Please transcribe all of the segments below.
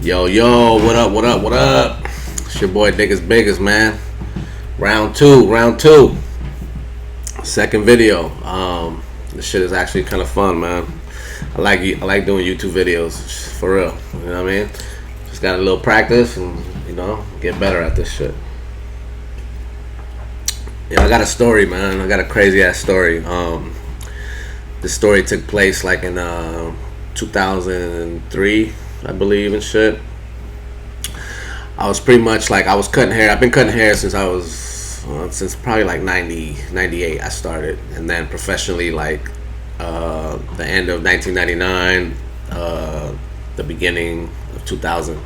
Yo, yo, what up, what up, what up? It's your boy Dick is Biggest, man. Round two. Second video. This shit is actually kind of fun, man. I like doing YouTube videos, for real. You know what I mean? Just got a little practice and, get better at this shit. Yeah, I got a story, man. I got a crazy ass story. This story took place like in 2003, I believe, and shit. I was pretty much like, I was cutting hair. I've been cutting hair since I was since probably like 98 I started, and then professionally like the end of 1999, the beginning of 2000,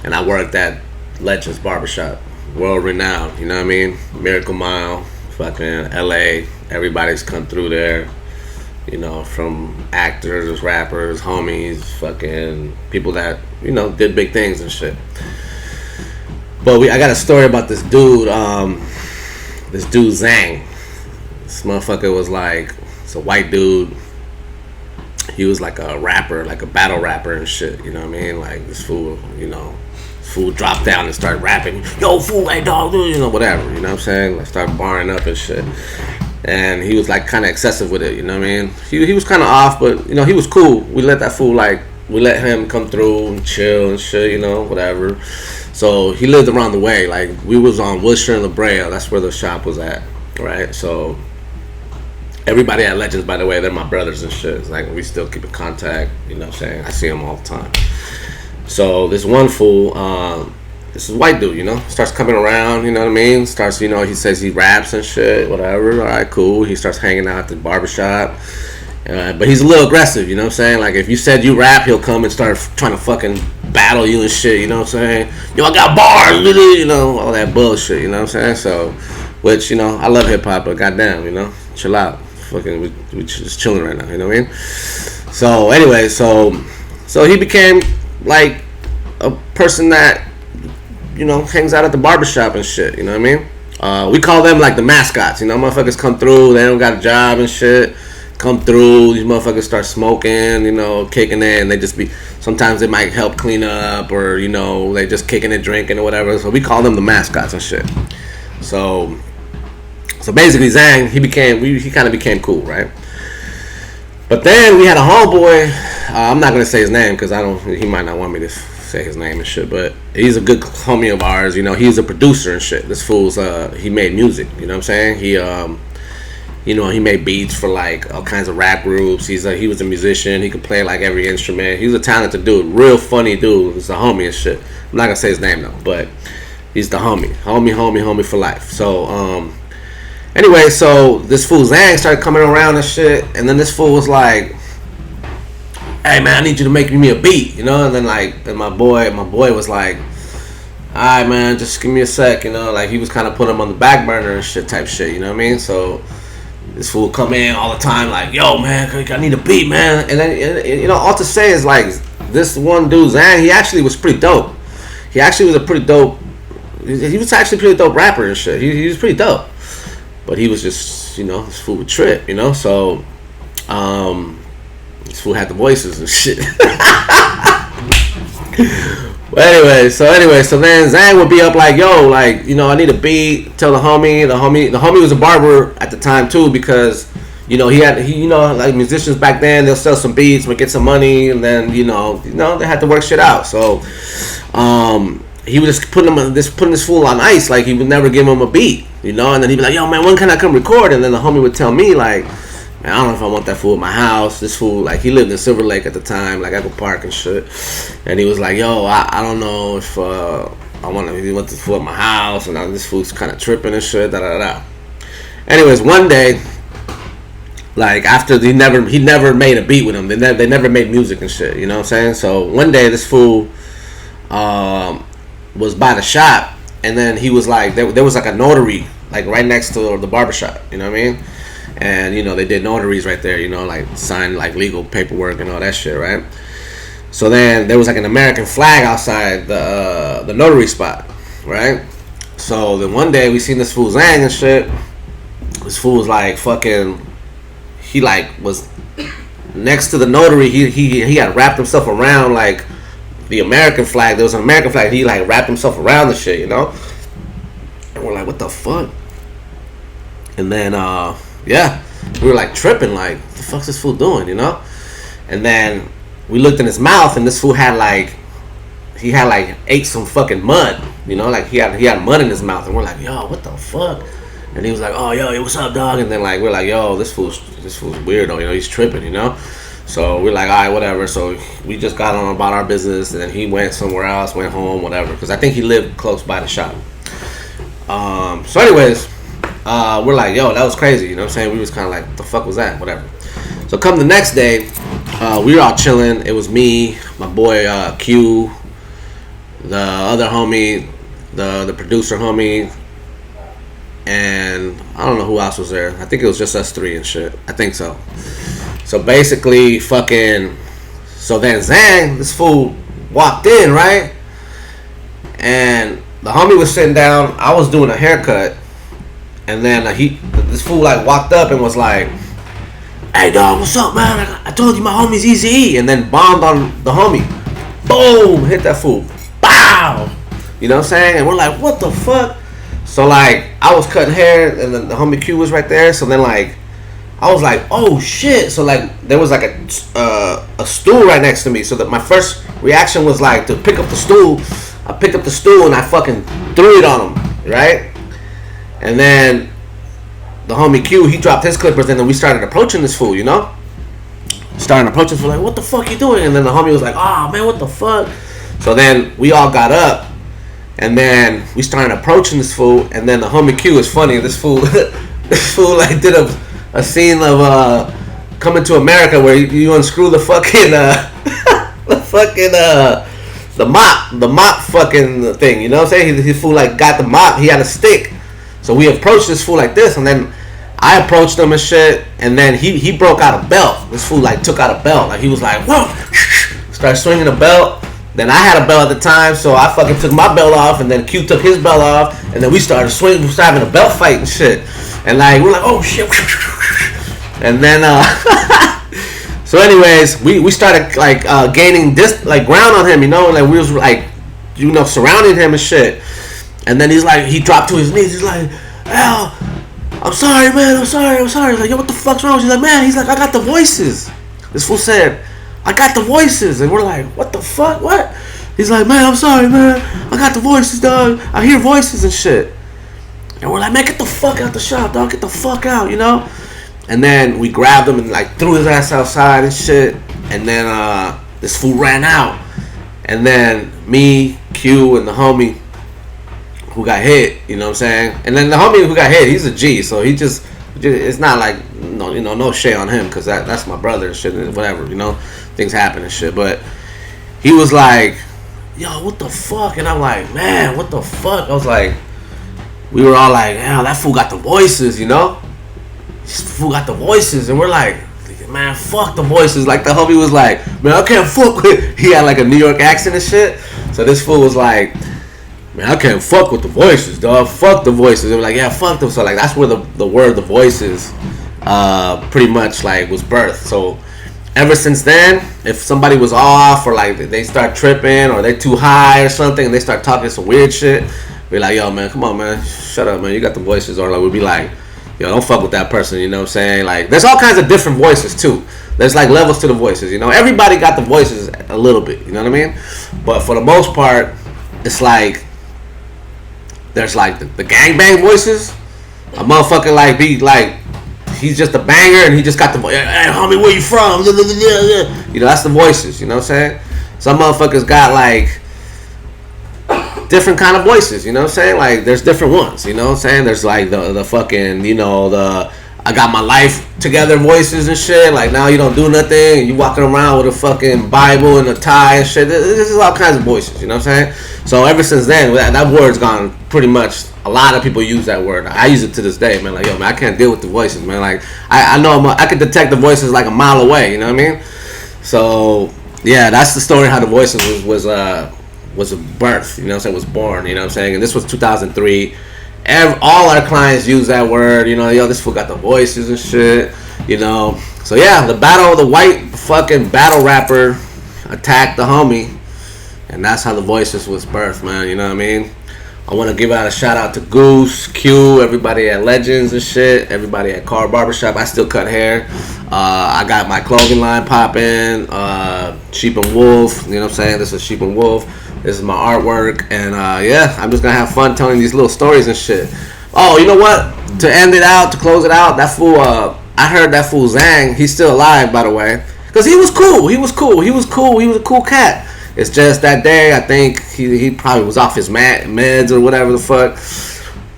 and I worked at Legends Barbershop, world renowned, you know what I mean? Miracle Mile, fucking LA, everybody's come through there, from actors, rappers, homies, fucking people that, did big things and shit. But I got a story about this dude, Zang. This motherfucker was like, it's a white dude. He was like a rapper, like a battle rapper and shit, you know what I mean? Like this fool, fool dropped down and started rapping. Yo, fool, hey dog, whatever, you know what I'm saying? Like started barring up and shit. And he was like kind of excessive with it, you know what I mean? He was kind of off, but, he was cool. We let that fool, we let him come through and chill and shit, whatever. So he lived around the way. Like we was on Wilshire and La Brea. That's where the shop was at, right? So everybody at Legends, by the way, they're my brothers and shit. It's like we still keep in contact, you know what I'm saying? I see them all the time. So this one fool, this is a white dude, starts coming around, you know what I mean? Starts, he says he raps and shit, whatever. All right, cool. He starts hanging out at the barbershop. But he's a little aggressive, you know what I'm saying? Like, if you said you rap, he'll come and start trying to fucking battle you and shit, you know what I'm saying? Yo, I got bars, all that bullshit, you know what I'm saying? So, which, I love hip-hop, but goddamn, chill out. Fucking, we just chilling right now, you know what I mean? So, anyway, so he became, like, a person that, hangs out at the barbershop and shit, you know what I mean? We call them, like, the mascots, motherfuckers come through, they don't got a job and shit. Come through, these motherfuckers start smoking, kicking it, and they just be, sometimes they might help clean up, or, they just kicking it, drinking, or whatever, so we call them the mascots and shit. So basically Zang, he kind of became cool, right? But then we had a homeboy, I'm not going to say his name, because he might not want me to say his name and shit, but he's a good homie of ours, he's a producer and shit. This fool's, he made music, you know what I'm saying? He made beats for like all kinds of rap groups. He was a musician. He could play like every instrument. He was a talented dude, real funny dude. He's a homie and shit. I'm not gonna say his name though, but he's the homie for life. So anyway, so this fool Zang started coming around and shit, and then this fool was like, "Hey man, I need you to make me a beat," and then my boy was like, "Alright man, just give me a sec," like he was kind of putting him on the back burner and shit type shit, you know what I mean? So this fool come in all the time like, "Yo man, I need a beat, man." And then all to say is like, this one dude Zang, he actually was pretty dope. He actually was a pretty dope. He was actually a pretty dope rapper and shit. He was pretty dope, but he was just this fool would trip, So this fool had the voices and shit. But anyway, so then Zang would be up like, "Yo, like, I need a beat." Tell the homie was a barber at the time too, because he like musicians back then, they'll sell some beats, but get some money, and then they had to work shit out. So he was just putting this fool on ice, like he would never give him a beat, and then he'd be like, "Yo man, when can I come record?" And then the homie would tell me like, "Man, I don't know if I want that fool in my house." This fool, like, he lived in Silver Lake at the time, like Echo Park and shit. And he was like, "Yo, I don't know if he want this fool in my house, and this fool's kind of tripping and shit, da da da." Anyways, one day, like after he never made a beat with him. They never made music and shit. You know what I'm saying? So one day, this fool was by the shop, and then he was like, there was like a notary like right next to the barbershop. You know what I mean? And they did notaries right there, like signed like legal paperwork and all that shit, right? So then there was like an American flag outside the notary spot, right? So then one day we seen this fool Zang and shit. This fool was like fucking, he like was next to the notary. He had wrapped himself around like the American flag. There was an American flag. He like wrapped himself around the shit, you know. And we're like, what the fuck? And then yeah, we were like tripping, like, what the fuck's this fool doing, you know? And then we looked in his mouth, and this fool had like, he had like ate some fucking mud, you know, like he had mud in his mouth, and we're like, yo, what the fuck? And he was like, oh, yo, what's up, dog? And then like we're like, yo, this fool's weirdo, you know, he's tripping, you know. So we're like, all right, whatever. So we just got on about our business, and then he went somewhere else, went home, whatever, because I think he lived close by the shop. So anyways, we're like, yo, that was crazy, you know what I'm saying? We was kind of like, what the fuck was that? Whatever. So come the next day, we were all chilling. It was me, my boy Q, the other homie, the producer homie, and I don't know who else was there. I think it was just us three and shit. I think so. So basically, fucking, so then Zang, this fool, walked in, right? And the homie was sitting down. I was doing a haircut. And then this fool like walked up and was like, hey dog, what's up, man? I told you my homie's Eazy-E. And then bombed on the homie. Boom, hit that fool. Bow. You know what I'm saying? And we're like, what the fuck? So like, I was cutting hair, and then the homie Q was right there. So then like, I was like, oh shit. So like, there was like a stool right next to me. So that my first reaction was like to pick up the stool. I picked up the stool and I fucking threw it on him, right? And then the homie Q, he dropped his clippers, and then we started approaching this fool, you know? Started approaching this fool, like, what the fuck you doing? And then the homie was like, oh man, what the fuck? So then we all got up, and then we started approaching this fool, and then the homie Q is funny. This fool, like did a scene of Coming to America where you unscrew the fucking the mop fucking thing, you know what I'm saying? He fool like got the mop, he had a stick. So we approached this fool like this, and then I approached him and shit, and then he broke out a belt. This fool like took out a belt, like he was like, whoa, started swinging a belt. Then I had a belt at the time, so I fucking took my belt off, and then Q took his belt off, and then we started swinging, we started having a belt fight and shit. And like we're like, oh shit. And then so anyways, we started like gaining this like ground on him, you know, and like we was like, you know, surrounding him and shit. And then he's like, he dropped to his knees. He's like, Al, I'm sorry, man. I'm sorry. He's like, yo, what the fuck's wrong? He's like, man. He's like, I got the voices. This fool said, I got the voices. And we're like, what the fuck? What? He's like, man, I'm sorry, man. I got the voices, dog. I hear voices and shit. And we're like, man, get the fuck out the shop, dog. Get the fuck out, you know? And then we grabbed him and like threw his ass outside and shit. And then this fool ran out. And then me, Q, and the homie who got hit, you know what I'm saying? And then the homie who got hit, he's a G, so he just it's not like, no, you know, no shade on him, because that's my brother and shit, and whatever, you know, things happen and shit. But he was like, yo, what the fuck? And I'm like, man, what the fuck? I was like, we were all like, yeah, that fool got the voices, you know? This fool got the voices, and we're like, man, fuck the voices. Like the homie was like, man, I can't fuck with. He had like a New York accent and shit. So this fool was like, man, I can't fuck with the voices, dog. Fuck the voices. They were like, yeah, fuck them. So like that's where the word the voices pretty much like was birthed. So ever since then, if somebody was off or like they start tripping or they're too high or something and they start talking some weird shit, we're like, yo, man, come on, man, shut up, man, you got the voices. Or like we'd be like, yo, don't fuck with that person, you know what I'm saying? Like there's all kinds of different voices too. There's like levels to the voices, you know. Everybody got the voices a little bit, you know what I mean? But for the most part, it's like there's like the gangbang voices. A motherfucker like be like, he's just a banger and he just got the voice. Hey, homie, where you from? You know, that's the voices, you know what I'm saying? Some motherfuckers got like different kind of voices, you know what I'm saying? Like there's different ones, you know what I'm saying? There's like the fucking, you know, the I got my life together voices and shit. Like now you don't do nothing and you walking around with a fucking Bible and a tie and shit. This is all kinds of voices, you know what I'm saying? So ever since then, that word's gone pretty much. A lot of people use that word. I use it to this day, man. Like, yo, man, I can't deal with the voices, man. Like, I know I could detect the voices like a mile away, you know what I mean? So, yeah, that's the story how the voices was a birth, you know what I'm saying? Was born, you know what I'm saying? And this was 2003. All our clients use that word, you know, yo, this fool got the voices and shit, you know. So, yeah, the white fucking battle rapper attacked the homie. And that's how the Voices was birthed, man. You know what I mean? I want to give out a shout out to Goose, Q, everybody at Legends and shit, everybody at Car Barbershop. I still cut hair. I got my clothing line popping, Sheep and Wolf. You know what I'm saying? This is Sheep and Wolf. This is my artwork. And yeah, I'm just going to have fun telling these little stories and shit. Oh, you know what? To end it out, to close it out, that fool, I heard that fool Zang, he's still alive, by the way. Because he was cool. He was a cool cat. It's just that day, I think he probably was off his meds or whatever the fuck.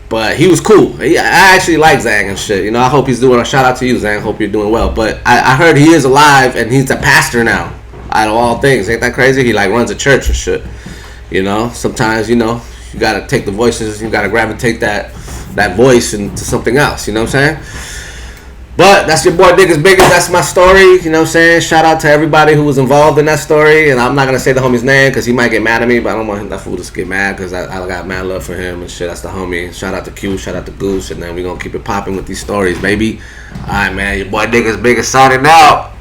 But he was cool. I actually like Zang and shit. You know, I hope he's doing a shout out to you, Zang. Hope you're doing well. But I heard he is alive and he's a pastor now. Out of all things. Ain't that crazy? He like runs a church and shit. You know, sometimes, you know, you gotta take the voices, you gotta gravitate that voice into something else. You know what I'm saying? But that's your boy Niggas Biggest. That's my story. You know what I'm saying? Shout out to everybody who was involved in that story. And I'm not going to say the homie's name because he might get mad at me. But I don't want that fool to get mad because I got mad love for him and shit. That's the homie. Shout out to Q. Shout out to Goose. And then we're going to keep it popping with these stories, baby. All right, man. Your boy Niggas Biggest signing out.